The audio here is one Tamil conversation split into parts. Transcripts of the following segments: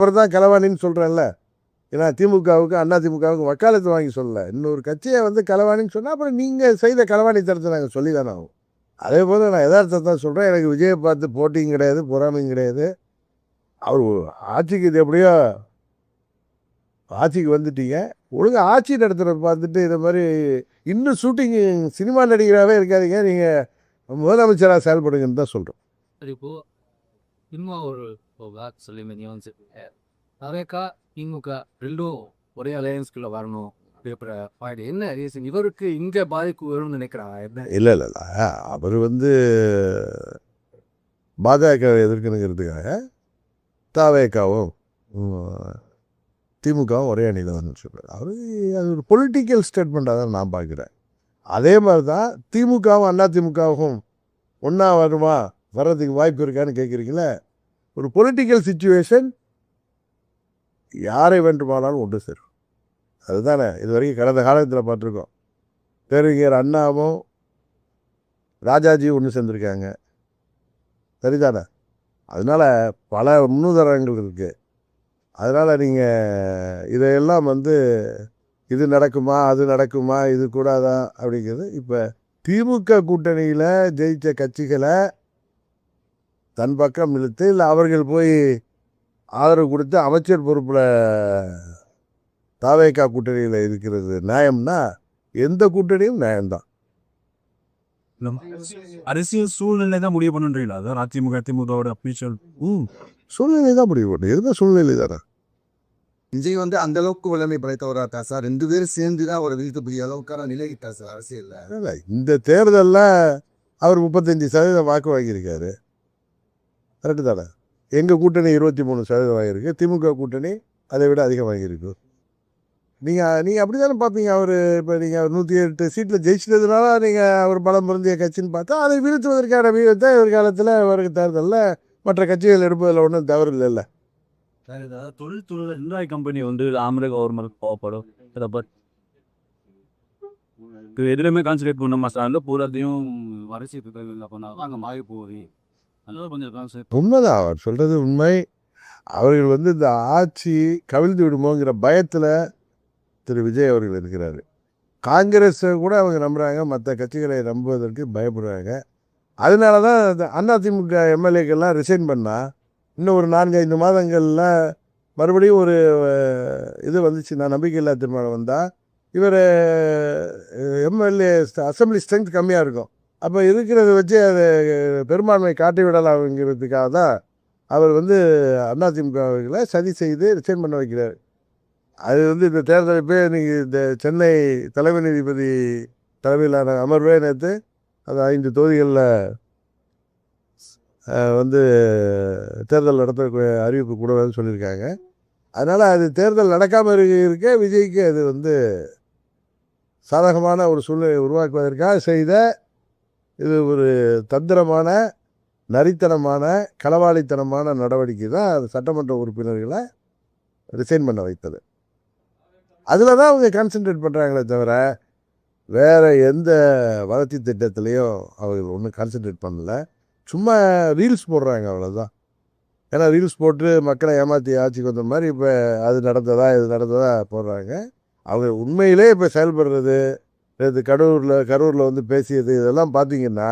அவர் தான் களவாணின்னு சொல்கிறேன்ல. ஏன்னா திமுகவுக்கு அதிமுகவுக்கு வக்காலத்து வாங்கி சொல்லலை. இன்னொரு கட்சியை வந்து களவாணின்னு சொன்னால் அப்புறம் நீங்கள் செய்த களவாணித்தனத்தை நாங்கள் சொல்லி தானே ஆகும். அதே போல் நான் யதார்த்தத்தான் சொல்கிறேன். எனக்கு விஜயை பார்த்து போட்டியும் கிடையாது, பொறாமையும் கிடையாது. அவர் ஆட்சிக்கு இது எப்படியோ ஆட்சிக்கு வந்துட்டீங்க, ஒழுங்காக ஆட்சி நடத்துகிறத பார்த்துட்டு இதை மாதிரி இன்னும் ஷூட்டிங் சினிமா நடிகராகவே இருக்காதீங்க, நீங்கள் முதலமைச்சராக செயல்படுங்கன்னு தான் சொல்கிறோம். சரி, இப்போ இன்னும் ஒரு சொல்லி வந்து தவேகா திமுக ரெண்டும் ஒரே அலையன்ஸ்குள்ள வரணும் அப்படின்ற என்ன ரீசன் இவருக்கு இங்கே பாதிப்பு வரும்னு நினைக்கிறாங்க? என்ன இல்லை இல்லை இல்லை, அவர் வந்து பாஜக எதிர்க்கணுங்கிறதுக்காக தவேகாவும் திமுகவும் ஒரே அணியில் வந்து சொல்கிறார். அவர் அது ஒரு பொலிட்டிக்கல் ஸ்டேட்மெண்ட்டாக தான் நான் பார்க்குறேன். அதே மாதிரி தான் திமுகவும் அதிமுகவும் ஒன்றா வருமா, வர்றதுக்கு வாய்ப்பு இருக்கான்னு கேட்குறீங்களே. ஒரு பொலிட்டிக்கல் சிச்சுவேஷன் யாரை வேண்டுமானாலும் ஒன்று சேரும். அதுதானே இது வரைக்கும் கடந்த காலத்தில் பார்த்துருக்கோம். பேரறிஞர் அண்ணாவும் ராஜாஜியும் ஒன்று சேர்ந்துருக்காங்க, சரிதானே? அதனால் பல முன்னுதாரணங்கள் இருக்குது. அதனால் நீங்கள் இதையெல்லாம் வந்து இது நடக்குமா அது நடக்குமா இது கூடாதா அப்படிங்கிறது. இப்போ திமுக கூட்டணியில் ஜெயித்த கட்சிகளை தன் பக்கம் இழுத்து இல்லை அவர்கள் போய் ஆதரவு கொடுத்து அமைச்சர் பொறுப்பில் தவேகா கூட்டணியில் இருக்கிறது நியாயம்னா எந்த கூட்டணியும் நியாயம்தான். அரசியல் சூழ்நிலை தான் முடிவு பண்ணுன்றீங்களா? அதான் அதிமுக திமுகவோட அபிஷியல் சூழ்நிலை தான் முடிவு பண்ணும். எதுனா சூழ்நிலை தானே. விஜய் வந்து அந்த அளவுக்கு வல்லமை படைத்தவரா இருக்கா சார்? 2 பேரும் சேர்ந்து தான் ஒரு வீழ்த்தக்கூடிய அளவுக்கான நிலையிட்டா சார் அரசியல்ல? இல்லை, இந்த தேர்தலில் அவர் 35% வாக்கு வாங்கியிருக்காரு, கரெக்டு தானே? எங்கள் கூட்டணி 23% வாங்கியிருக்கு, திமுக கூட்டணி அதை விட அதிகம் வாங்கியிருக்கு. நீங்கள் அப்படி தானே பார்ப்பீங்க. அவர் இப்போ நீங்கள் 108 சீட்டில் ஜெயிச்சதுனால நீங்கள் அவர் பலம் பொருந்திய கட்சின்னு பார்த்தா அதை வீழ்த்துவதற்கான வீரத்தை எதிர்காலத்தில் வருகிற தேர்தலில் மற்ற கட்சிகள் எடுப்பதில் ஒன்றும் தவறு இல்லைல்ல. தொழில்துறை இந்தாய் கம்பெனி வந்து ஆந்திர கவர்மெண்ட் போகப்படும். எதுலையுமே கான்சன்ட்ரேட் பண்ண மாட்டாங்க, பூராத்தையும் அரசியல் பண்ணாலும் அங்கே மாறி போகுது. அதனால கொஞ்சம் கான்சன்ட்ரேட். உண்மைதான் அவர் சொல்கிறது உண்மை. அவர்கள் வந்து இந்த ஆட்சி கவிழ்ந்து விடுமோங்கிற பயத்தில் திரு விஜய் அவர்கள் இருக்கிறார். காங்கிரஸை கூட அவங்க நம்புகிறாங்க, மற்ற கட்சிகளை நம்புவதற்கு பயப்படுறாங்க. அதனால தான் அதிமுக எம்எல்ஏக்கெல்லாம் ரிசைன் பண்ணால் இன்னும் ஒரு 4-5 மாதங்களில் மறுபடியும் ஒரு இது வந்துச்சுன்னா, நம்பிக்கையில்லா தீர்மானம் வந்தால் இவர் எம்எல்ஏ அசம்பிளி ஸ்ட்ரென்த் கம்மியாக இருக்கும். அப்போ இருக்கிறத வச்சு அதை பெரும்பான்மை காட்டி விடலாம்ங்கிறதுக்காக தான் அவர் வந்து அதிமுகவை சதி செய்து ரிசைன் பண்ண வைக்கிறார். அது வந்து இந்த தேர்தலை போய் இன்றைக்கி இந்த சென்னை தலைமை நீதிபதி தலைமையிலான அமர்வே நேற்று அது 5 தொகுதிகளில் வந்து தேர்தல் நடத்த அறிவிப்பு கூடவேன்னு சொல்லியிருக்காங்க. அதனால் அது தேர்தல் நடக்காமல் இருக்க விஜய்க்கு அது வந்து சாதகமான ஒரு சூழ்நிலை உருவாக்குவதற்காக செய்த இது ஒரு தந்திரமான நரித்தனமான களவாளித்தனமான நடவடிக்கை தான் அது சட்டமன்ற உறுப்பினர்களை ரிசைன் பண்ண வைத்தது. அதில் தான் அவங்க கான்சென்ட்ரேட் பண்ணுறாங்களே தவிர வேறு எந்த வளர்ச்சி திட்டத்துலேயும் அவர்கள் ஒன்றும் கான்சென்ட்ரேட் பண்ணலை. சும்மா ரீல்ஸ் போடுறாங்க, அவ்வளோதான். ஏன்னா ரீல்ஸ் போட்டு மக்களை ஏமாற்றி ஆட்சிக்கு வந்த மாதிரி இப்போ அது நடந்ததா இது நடந்ததா போடுறாங்க. அவங்க உண்மையிலே இப்போ செயல்படுறது, இது கரூரில் வந்து பேசியது இதெல்லாம் பார்த்தீங்கன்னா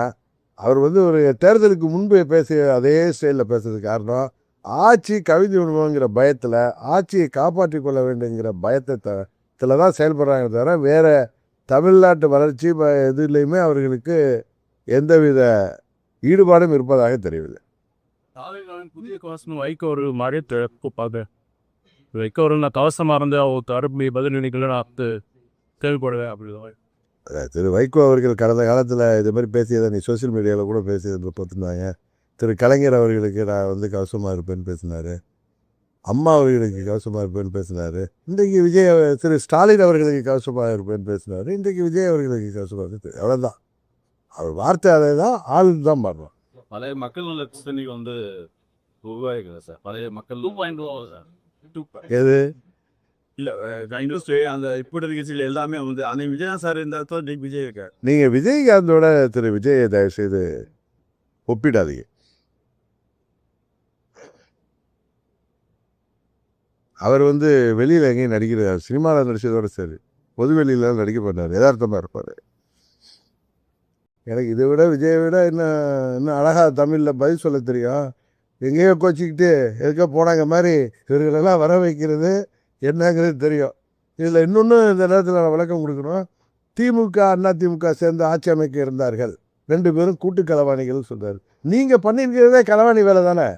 அவர் வந்து ஒரு தேர்தலுக்கு முன்பு பேசிய அதே ஸ்டைலில் பேசுறதுக்கு காரணம் ஆட்சி கவிழ்ந்து விடுவோங்கிற பயத்தில், ஆட்சியை காப்பாற்றி கொள்ள வேண்டுங்கிற பயத்தில் தான் செயல்படுறாங்க தவிர வேறு தமிழ்நாட்டு வளர்ச்சி எதுலேயுமே அவர்களுக்கு எந்தவித ஈடுபாடும் இருப்பதாக தெரியவில்லை. புதிய கவசம் வைக்க ஒரு மாதிரி பார்த்து வைக்க ஒரு நான் கவசமாக இருந்து அவர் தரப்பு பதில் நினைக்கல நான் தேவைப்படுவேன் அப்படி. திரு வைகோ அவர்கள் கடந்த காலத்தில் இது மாதிரி பேசியதை நீ சோசியல் மீடியாவில் கூட பேசியது பார்த்துருந்தாங்க. திரு கலைஞர் அவர்களுக்கு நான் வந்து கவசமாக இருப்பேன்னு பேசினார், அம்மா அவர்களுக்கு கவசமாக இருப்பேன்னு பேசினார். இன்றைக்கு விஜய் திரு ஸ்டாலின் அவர்களுக்கு கவசமாக இருப்பேன்னு பேசினார். இன்றைக்கு விஜய் அவர்களுக்கு கவசமாக இருக்குது. அவ்வளோதான் அவர் வார்த்தை, அதை தான் ஆள் தான் பாடுறோம். பழைய மக்கள் நல கூட்டணிக்கு வந்து உருவாகிருக்குது சார். பழைய மக்கள் 2.0 எது இல்லை இண்டஸ்ட்ரி அந்த இப்படி கட்சியில் எல்லாமே வந்து அந்த விஜய் சார் இந்த இடத்துல விஜய் இருக்கார். நீங்கள் விஜயகாந்தோட திரு விஜயை தயவு செய்து ஒப்பிடாதீங்க. அவர் வந்து வெளியில் எங்கேயும் நடிக்கிறார், சினிமாவில் நடிச்சதோட சரி, பொது வெளியில நடிக்க மாட்டார், யதார்த்தமாக இருப்பார். எனக்கு இதை விட விஜயை விட இன்னும் அழகாக தமிழில் பதில் சொல்ல தெரியும். எங்கேயோ கோச்சிக்கிட்டு எதுக்கோ போனாங்க மாதிரி இவர்களெல்லாம் வர வைக்கிறது என்னங்கிறது தெரியும். இதில் இன்னொன்று இந்த நேரத்தில் நான் விளக்கம் கொடுக்கணும். திமுக அதிமுக சேர்ந்து ஆட்சி அமைக்க இருந்தார்கள், 2 பேரும் கூட்டு களவாணிகள் சொல்றாரு. நீங்கள் பண்ணியிருக்கிறதே களவாணி வேலை தானே.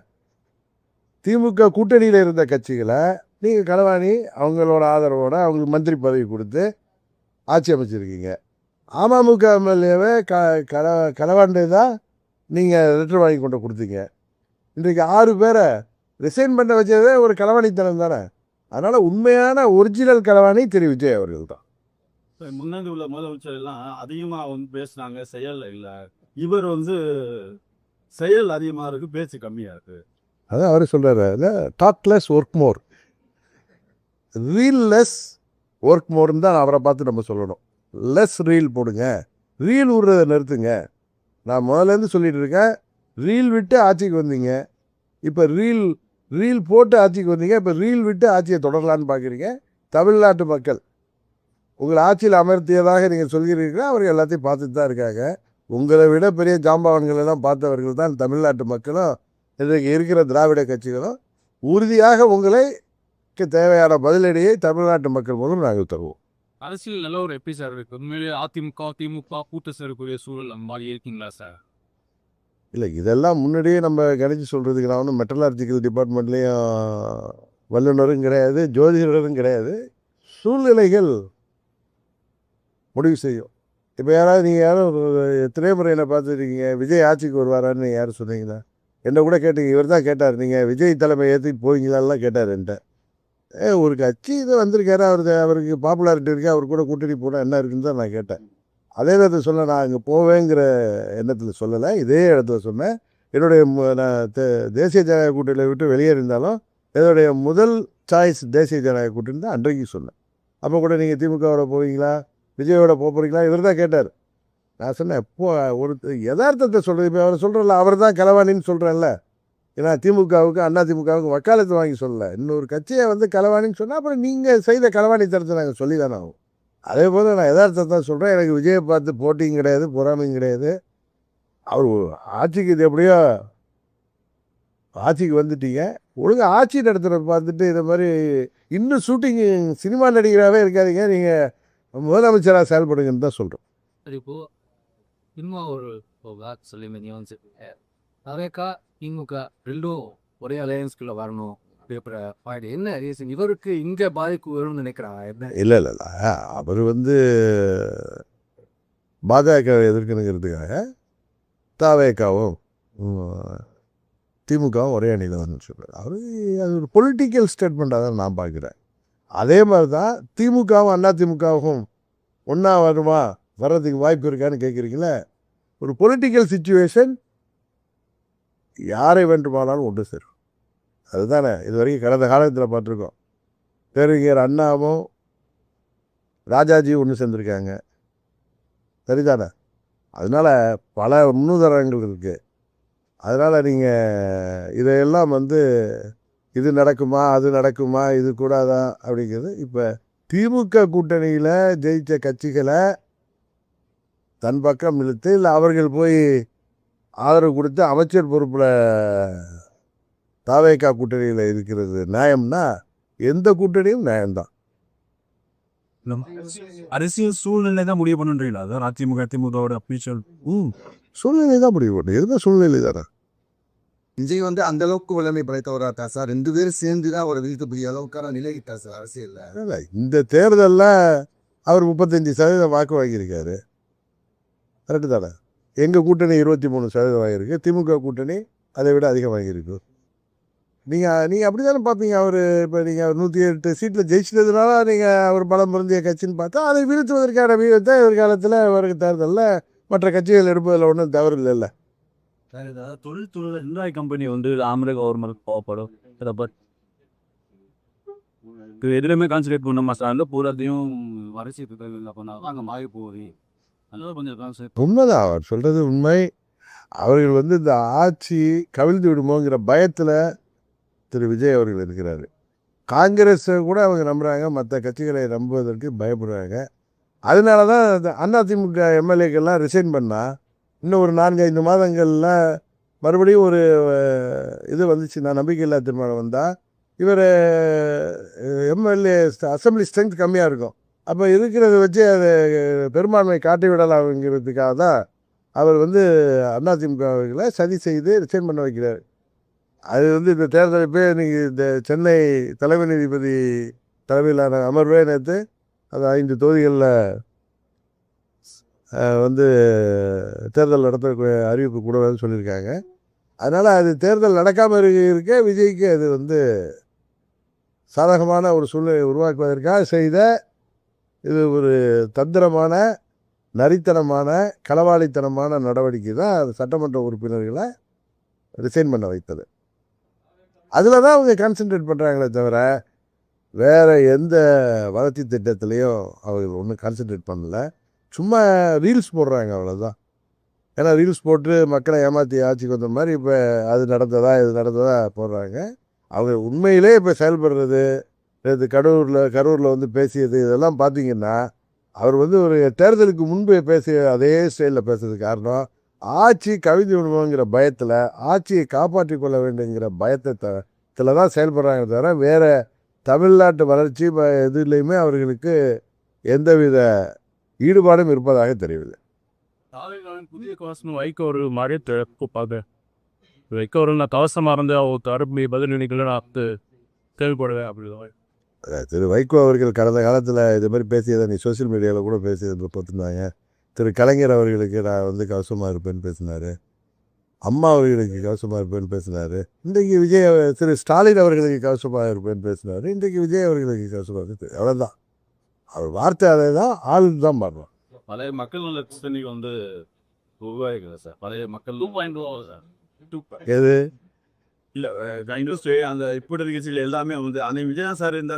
திமுக கூட்டணியில் இருந்த கட்சிகளை நீங்கள் களவாணி, அவங்களோட ஆதரவோடு அவங்களுக்கு மந்திரி பதவி கொடுத்து ஆட்சி அமைச்சிருக்கீங்க. அமமுக எம்எல்ஏவை களவாண்டு தான் நீங்கள் லெட்டர் வாங்கி கொண்டு கொடுத்தீங்க. இன்றைக்கு 6 பேரை ரிசைன் பண்ண வச்சதே ஒரு களவாணித்தனம் தானே. அதனால் உண்மையான ஒரிஜினல் களவாணி திரு விஜய் அவர்கள் தான். முன்னாடி உள்ள முதலமைச்சர் எல்லாம் அதிகமாக வந்து பேசுனாங்க, செயல் இல்லை. இவர் வந்து செயல் அதிகமாக இருக்கு, பேச்சு கம்மியாக இருக்கு. அதான் அவர் சொல்கிறாரு, talk less work more, reel less work மோர்னு தான் அவரை பார்த்து நம்ம சொல்லணும். லெஸ் ரீல் போடுங்க, ரீல் விடுறதை நிறுத்துங்க. நான் முதலேருந்து சொல்லிட்டு இருக்கேன், ரீல் விட்டு ஆட்சிக்கு வந்தீங்க, இப்போ ரீல் போட்டு ஆட்சிக்கு வந்தீங்க, இப்போ ரீல் விட்டு ஆட்சியை தொடரலான்னு பார்க்குறீங்க. தமிழ்நாட்டு மக்கள் உங்களை ஆட்சியில் அமர்த்தியதாக நீங்கள் சொல்கிறீர்கள், அவர்கள் எல்லாத்தையும் பார்த்துட்டு தான் இருக்காங்க. உங்களை விட பெரிய ஜாம்பவான்கள் எல்லாம் பார்த்தவர்கள் தான் தமிழ்நாட்டு மக்களும் இன்றைக்கு இருக்கிற திராவிட கட்சிகளும். உறுதியாக உங்களுக்கு தேவையான பதிலடியை தமிழ்நாட்டு மக்கள் மூலம் நாங்கள் தருவோம். அரசியல் நல்ல ஒரு எப்படி சார் இருக்கு? உண்மையிலேயே அதிமுக திமுக கூட்டு சேரக்கூடிய சூழல் அந்த மாதிரி இருக்கீங்களா சார்? இல்லை, இதெல்லாம் முன்னாடியே நம்ம கணிச்சு சொல்கிறதுக்கு நான் ஒன்றும் மெட்டலாஜிக்கல் டிபார்ட்மெண்ட்லேயும் வல்லுநரும் கிடையாது, ஜோதிடரும் கிடையாது. சூழ்நிலைகள் முடிவு செய்யும். இப்போ நீங்கள் யாரும் திரைமுறையில் பார்த்துருக்கீங்க விஜய் ஆட்சிக்கு வருவாரான்னு யாரும் சொன்னீங்களா? என்ன கூட கேட்டீங்க, இவர் தான் கேட்டார், நீங்கள் விஜய் தலைமை ஏற்றிட்டு போவீங்களான்லாம் கேட்டார் என்கிட்ட. ஒரு கட்சி இதை வந்திருக்காரு, அவருக்கு பாப்புலாரிட்டி இருக்குது, அவர் கூட கூட்டணி போனால் என்ன இருக்குன்னு தான் நான் கேட்டேன். அதே நேரத்தில் சொல்ல, நான் அங்கே போவேங்கிற எண்ணத்தில் சொல்லலை, இதே இடத்துல சொன்னேன். என்னுடைய நான் தேசிய ஜனநாயக கூட்டணியை விட்டு வெளியேறிந்தாலும் என்னுடைய முதல் சாய்ஸ் தேசிய ஜனநாயக கூட்டணி தான் அன்றைக்கு சொன்னேன். அப்போ கூட நீங்கள் திமுகவோட போவீங்களா விஜயோட போகிறீங்களா இவர் தான் கேட்டார். நான் சொன்னேன், எப்போ ஒரு யதார்த்தத்தை சொல்கிறது. இப்போ அவர் சொல்கிறல, அவர் தான் களவாணின்னு சொல்கிறேன்ல. ஏன்னா திமுகவுக்கு அதிமுகவுக்கு வக்காலத்து வாங்கி சொல்லலை. இன்னொரு கட்சியை வந்து களவாணின்னு சொன்னால் அப்புறம் நீங்கள் செய்த களவாணித்தனத்தை நாங்கள் சொல்லி தானே ஆகும். அதே போல் நான் யதார்த்தத்தை தான் சொல்கிறேன். எனக்கு விஜயை பார்த்து போட்டியும் கிடையாது, பொறாமையும் கிடையாது. அவர் ஆட்சிக்கு இது எப்படியோ ஆட்சிக்கு வந்துட்டீங்க, ஒழுங்காக ஆட்சி நடத்துகிறத பார்த்துட்டு இதை மாதிரி இன்னும் ஷூட்டிங் சினிமா நடிகராகவே இருக்காதீங்க, நீங்கள் முதலமைச்சராக செயல்படுங்கன்னு தான் சொல்கிறோம். சரி, இப்போது இன்னும் ஒரு பேக் சொல்லிமே நியூஸ், அவேக்கா திமுக ரெண்டும் ஒரே அலையன்ஸ்குள்ளே வரணும் அப்படின்ற பாயிண்ட் என்ன ரீசன்? இவருக்கு இங்கே பாதிப்பு வரும்னு நினைக்கிறாங்க என்ன? இல்லை இல்லை இல்லை, அவர் வந்து பாஜக எதிர்க்கணுங்கிறதுக்காக தாவேக்காவும் திமுகவும் ஒரே அணியில் வந்து சொல்கிறார். அது ஒரு பொலிட்டிக்கல் ஸ்டேட்மெண்ட்டாக தான் நான் பார்க்குறேன். அதே மாதிரி தான் திமுகவும் அதிமுகவும் ஒன்றா வருமா, வர்றதுக்கு வாய்ப்பு இருக்கான்னு கேட்குறீங்களே. ஒரு பொலிட்டிக்கல் சிச்சுவேஷன் யாரை வேண்டுமானாலும் ஒன்று சேரும். அதுதானே இது வரைக்கும் கடந்த காலத்தில் பார்த்துருக்கோம். பேரறிஞர் அண்ணாவும் ராஜாஜியும் ஒன்று சேர்ந்துருக்காங்க, சரிதானே? அதனால் பல முன்னுதாரணங்கள் இருக்குது. அதனால் நீங்கள் இதையெல்லாம் வந்து இது நடக்குமா அது நடக்குமா இது கூடாதா அப்படிங்கிறது. இப்போ திமுக கூட்டணியில் ஜெயித்த கட்சிகளை தன் பக்கம் இழுத்து, இல்லை அவர்கள் போய் ஆதரவு கொடுத்து அமைச்சர் பொறுப்பில் தாவேக்கா கூட்டணியில் இருக்கிறது நியாயம்னா எந்த கூட்டணியும் நியாயம்தான். அரசியல் சூழ்நிலை தான் முடிவு பண்ணுன்றீங்களா? அதான் அதிமுக திமுகவோட அபிஷியல் சூழ்நிலை தான் முடிவு பண்ணும். எதுவும் சூழ்நிலை தானே. விஜய் வந்து அந்த அளவுக்கு வல்லமை படைத்தவரா தான் சார்? 2 பேரும் சேர்ந்து தான் ஒரு வீழ்த்தக்கூடிய அளவுக்கான நிலைக்கிட்டா சார் அரசியல்ல? இல்லை, இந்த தேர்தலில் அவர் 35% வாக்கு வாங்கியிருக்காரு, கரெக்டு தானே? எங்கள் கூட்டணி 23% வாங்கியிருக்கு, திமுக கூட்டணி அதை விட அதிகம் வாங்கியிருக்கு. நீங்கள் அப்படி தானே பார்ப்பீங்க. அவர் இப்போ நீங்கள் 108 சீட்டில் ஜெயிச்சிட்டதுனால நீங்கள் அவர் பலம் பொருந்திய கட்சின்னு பார்த்தா அதை வீழ்த்துவதற்கான வியூகத்தை எதிர்காலத்தில் வரும் தேர்தலில் மற்ற கட்சிகள் எடுப்பதில் ஒன்றும் தவறு இல்லைல்ல. தொழில்துறை என்ராய் கம்பெனி வந்து ஆந்திர கவர்மெண்ட் போகப்படும். இதை பற்றி எதுலையுமே கான்சன்ட்ரேட் பண்ண மாட்டாங்க, பூராத்தையும் அரசியல் பண்ணால் அங்கே மாறி போகுது. அதனால கொஞ்சம் கான்சன்ட்ரேட். உண்மைதான், அவர் சொல்கிறது உண்மை. அவர்கள் வந்து இந்த ஆட்சி கவிழ்ந்து விடுமோங்கிற பயத்தில் திரு விஜய் அவர்கள் இருக்கிறாரு. காங்கிரஸை கூட அவங்க நம்புகிறாங்க, மற்ற கட்சிகளை நம்புவதற்கு பயப்படுறாங்க. அதனால தான் அதிமுக எம்எல்ஏக்கெல்லாம் ரிசைன் பண்ணால் இன்னும் ஒரு 4-5 மாதங்களில் மறுபடியும் ஒரு இது வந்துச்சுன்னா, நம்பிக்கையில்லா தீர்மானம் வந்தால் இவர் எம்எல்ஏ அசம்பிளி ஸ்ட்ரென்த் கம்மியாக இருக்கும். அப்போ இருக்கிறத வச்சு அது பெரும்பான்மை காட்டி விடலாம்ங்கிறதுக்காக தான் அவர் அதிமுகவை சதி செய்து ரிசைன் பண்ண வைக்கிறார். அது இந்த தேர்தல் இப்போ இன்னைக்கு இந்த சென்னை தலைமை நீதிபதி தலைமையிலான அமர்வே நேற்று அது 5 தொகுதிகளில் தேர்தல் நடத்த அறிவிப்பு கூடவேன்னு சொல்லியிருக்காங்க. அதனால் அது தேர்தல் நடக்காமல் இருக்க விஜய்க்கு அது சாதகமான ஒரு சூழ்நிலையை உருவாக்குவதற்காக செய்த இது ஒரு தந்திரமான, நரித்தனமான, களவாளித்தனமான நடவடிக்கை தான் அது சட்டமன்ற உறுப்பினர்களை ரிசைன் பண்ண வைத்தது. அதில் தான் அவங்க கான்சென்ட்ரேட் பண்ணுறாங்களே தவிர வேறு எந்த வளர்ச்சி திட்டத்துலேயும் அவர்கள் ஒன்றும் கான்சென்ட்ரேட் பண்ணல. சும்மா ரீல்ஸ் போடுறாங்க, அவ்வளோதான். ஏன்னா ரீல்ஸ் போட்டு மக்களை ஏமாற்றி ஆட்சிக்கு வந்த மாதிரி இப்போ அது நடந்ததா இது நடந்ததா போடுறாங்க. அவங்க உண்மையிலே இப்போ செயல்படுறது, நேற்று கரூரில் பேசியது இதெல்லாம் பார்த்தீங்கன்னா, அவர் ஒரு தேர்தலுக்கு முன்பு பேசிய அதே ஸ்டைலில் பேசுறதுக்கு காரணம் ஆட்சி கவிழ்ந்து விடுவோங்கிற பயத்தில், ஆட்சியை காப்பாற்றி கொள்ள வேண்டுங்கிற பயத்தில் தான் செயல்படுறாங்க தவிர வேறு தமிழ்நாட்டு வளர்ச்சி எதுலேயுமே அவர்களுக்கு எந்தவித ஈடுபாடும் இருப்பதாக தெரியவில்லை. தாவேகாவின் புதிய கோஷம் வைக்க ஒரு மாதிரியே திறப்பாங்க. வைக்க ஒரு நான் கவசமாக இருந்து அவர் தரப்பு பதிலளிகளை நான் தேவைப்படுவேன் அப்படிதான். திரு வைகோ அவர்கள் கடந்த காலத்தில் இது மாதிரி பேசியதை நீ சோசியல் மீடியாவில் கூட பேசியது பார்த்துருந்தாங்க. திரு கலைஞர் அவர்களுக்கு நான் கவசமாக இருப்பேன்னு பேசினார். அம்மா அவர்களுக்கு கவசமாக இருப்பேன்னு பேசினார். இன்றைக்கு திரு ஸ்டாலின் அவர்களுக்கு கவசமாக இருப்பேன்னு பேசினார். இன்றைக்கு விஜய் அவர்களுக்கு கவசமாக இருக்குது. அவ்வளோதான். அவர் வார்த்தை அதை தான் ஆளுது தான் பண்ணுறோம். பழைய மக்கள் நல கூட்டணி உருவாகிக்கல சார். பழைய மக்கள் 2.0 எது இல்லை இண்டஸ்ட்ரி அந்த இப்படி இருக்க எல்லாமே அன்னைக்கு விஜயகாந்த் சார் இந்த